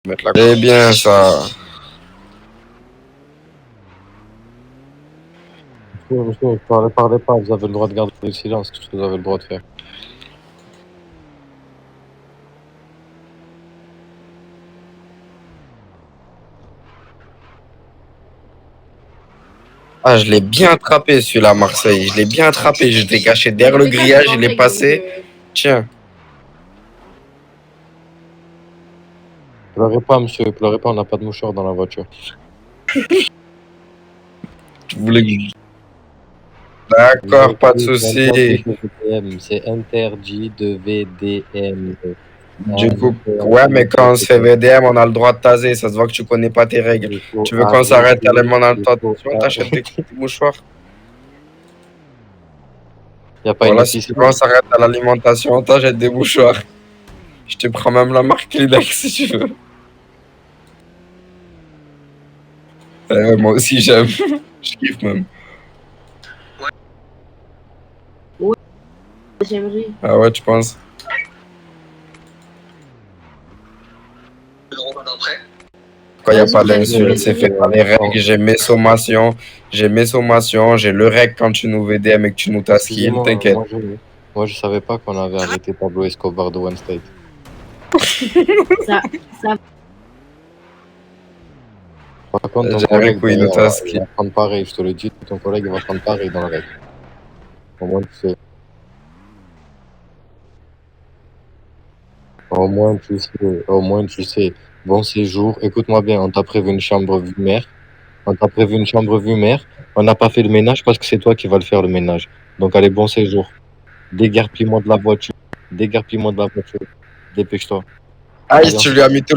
C'est bien ça. Monsieur, parlez pas, vous avez le droit de garder le silence, c'est ce que vous avez le droit de faire. Ah, je l'ai bien attrapé celui-là, Marseille. Je l'ai bien attrapé. J'étais caché derrière le grillage, il est passé. Tiens. Pleurez pas, monsieur, pleurez pas, on n'a pas de mouchoir dans la voiture. Je voulais que... D'accord, pas de souci. C'est interdit de VDM. Du coup, ouais, mais quand on se fait VDM, on a le droit de taser. Ça se voit que tu connais pas tes règles. Tu veux qu'on s'arrête à l'alimentation, t'achètes des mouchoirs. Voilà, si tu veux qu'on s'arrête à l'alimentation, t'achètes des mouchoirs. Je te prends même la marque Kleenex si tu veux. Moi aussi, j'aime. Je kiffe même. Ouais, j'aimerais. Ah ouais, tu penses? Quand il n'y a pas d'insulte, c'est fait par les règles. J'ai mes sommations. J'ai le règle quand tu nous VDM et que tu nous taskills. T'inquiète. Moi, je savais pas qu'on avait arrêté Pablo Escobar de One State. Ça... Par contre, ton collègue va prendre pareil, je te le dis, ton collègue va prendre pareil dans le règle. Au moins, tu sais. Au moins, tu sais. Bon séjour. Écoute-moi bien, on t'a prévu une chambre vue mer. On n'a pas fait le ménage parce que c'est toi qui vas le faire, le ménage. Donc, allez, bon séjour. Déguerpis-moi de la voiture. Dépêche-toi. Ice, tu lui as mis tout,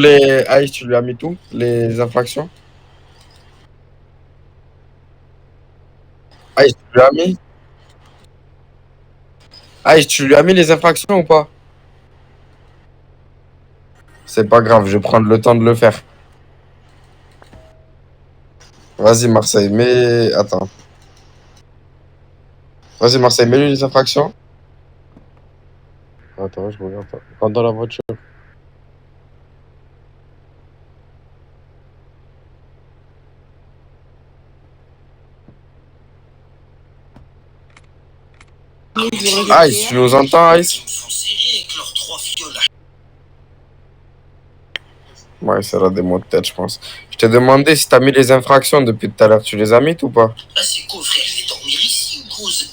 les infractions? Ice, tu lui as mis? Ice, tu lui as mis les infractions ou pas? C'est pas grave, je vais prendre le temps de le faire. Vas-y, Marseille, mais... Attends. Vas-y, Marseille, mets-lui les infractions. Attends, je regarde pas. Rentre dans la voiture. Ice, tu nous entends, Ice? Ouais, ça a des mots de tête, je pense. Je t'ai demandé si t'as mis les infractions depuis tout à l'heure. Tu les as mis ou pas? C'est cool, frère, je vais dormir ici, cause...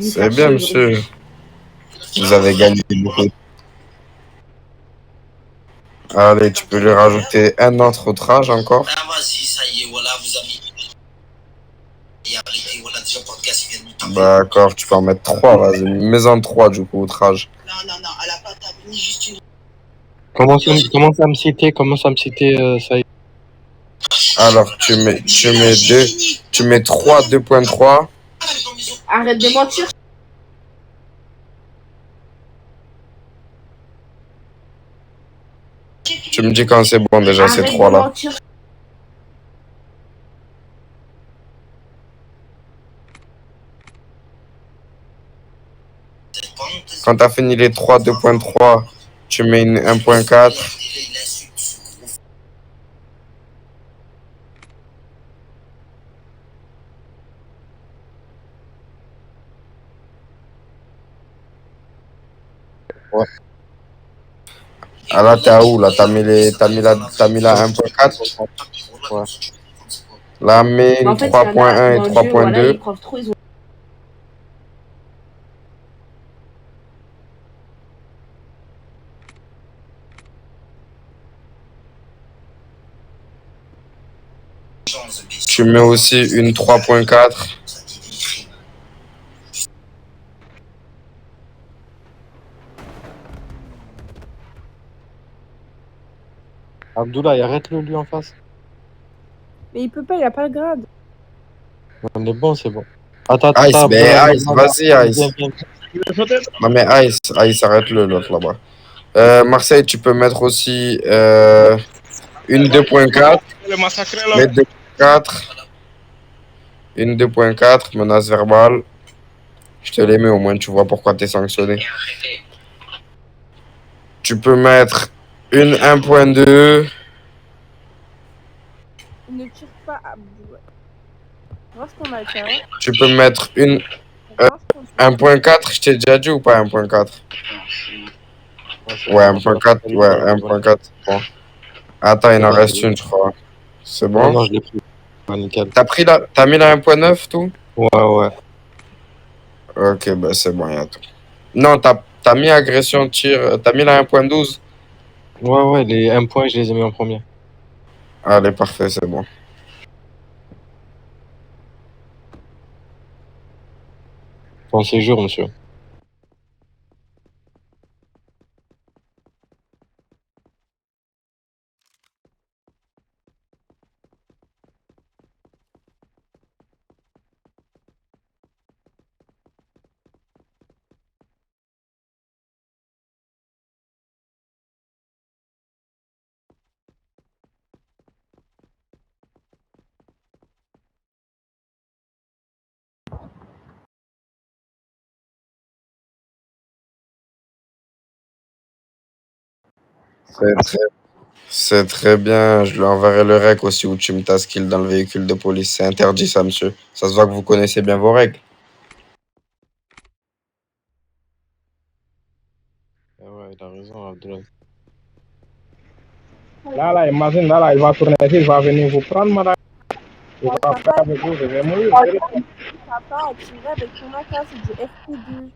C'est bien, monsieur. Vous avez gagné beaucoup. Allez, tu peux lui rajouter un autre outrage encore. Ah, vas-y, ça y est, voilà, vous avez... D'accord, tu peux en mettre 3, vas-y. Mets-en 3, du coup, outrage. Non, elle a pas terminé, juste une... Commence à me citer, ça y est. Alors, tu mets 3, 2.3. Arrête de mentir. Tu me dis quand c'est bon, déjà, ces 3 là. Quand tu as fini les 3, 2.3, tu mets une 1.4. Ouais. Ah là, t'es à où là? T'as mis la 1.4? Ouais. Là, mets une 3.1 et 3.2. Tu mets aussi une 3.4. Abdoulaye, arrête-le lui en face. Mais il peut pas, il a pas le grade. On est bon, c'est bon. Attends, Ice, mais Ice, vas-y, Ice. Non, mais Ice, arrête-le, l'autre là-bas. Marseille, tu peux mettre aussi une 2.4. Mets 2.4. Une 2.4, menace verbale. Je te les mets, au moins tu vois pourquoi tu es sanctionné. Tu peux mettre une 1.2. Ne tire pas à bout. Vois ce qu'on a fait. Hein. Tu peux mettre une 1.4, je t'ai déjà dit ou pas 1.4? Ouais, 1.4, ouais, 1.4. Bon. Attends, il en reste une, je crois. C'est bon? Non, je l'ai pris. Ah, nickel. T'as mis la 1.9 tout? Ouais, ouais. Ok, bah c'est bon, y a tout. Non, t'as mis agression, tir, t'as mis la 1.12? Ouais, ouais, les 1 point, je les ai mis en premier. Allez, parfait, c'est bon. Bon séjour, monsieur. C'est très bien. Je lui enverrai le rec aussi où tu me tas skill dans le véhicule de police. C'est interdit, ça, monsieur. Ça se voit que vous connaissez bien vos règles. Ah ouais, il a raison, Abdoulaye. Là, imagine, là, il va tourner ici, il va venir vous prendre, madame. Il va faire avec vous, je vais mourir. Papa a tiré avec ton AK, c'est du FP2.